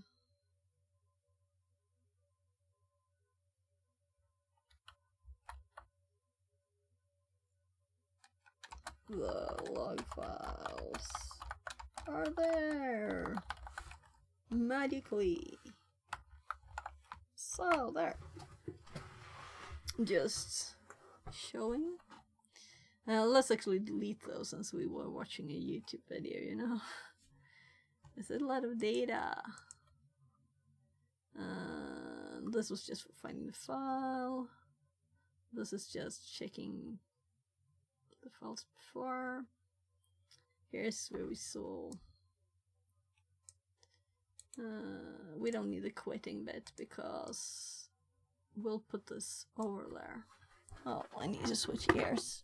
the log files are there magically. So there. Just showing. Let's actually delete those since we were watching a YouTube video, you know. There's a lot of data. This was just for finding the file. This is just checking the files before. Here's where we saw. We don't need the quitting bit because we'll put this over there. Oh, I need to switch gears.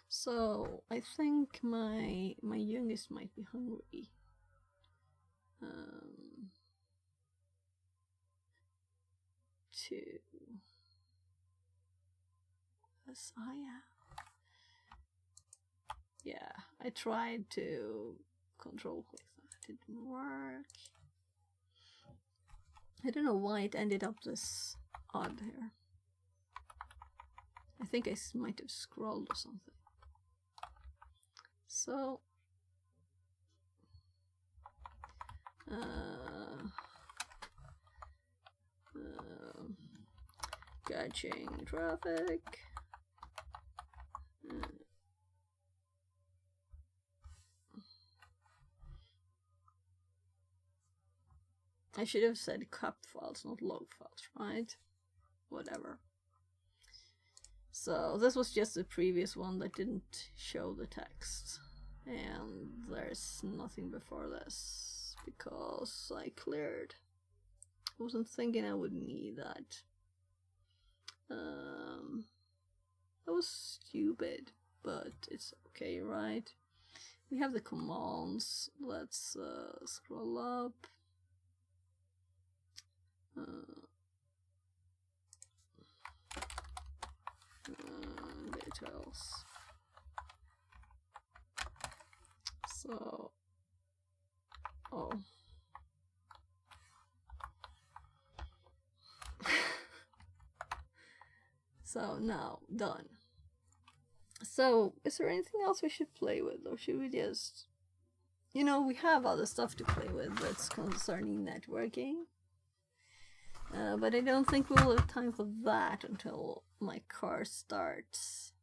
So I think my youngest might be hungry. To Messiah. Yeah, I tried to control click that, it didn't work. I don't know why it ended up this odd here. I think I might have scrolled or something. So catching traffic. I should have said cup files, not log files, right? Whatever. So this was just the previous one that didn't show the text. And there's nothing before this because I cleared. I wasn't thinking I would need that. That was stupid, but it's okay, right? We have the commands. Let's scroll up. Details. So, oh. So now, done. So, is there anything else we should play with, or should we just... You know, we have other stuff to play with that's concerning networking. But I don't think we'll have time for that until my car starts.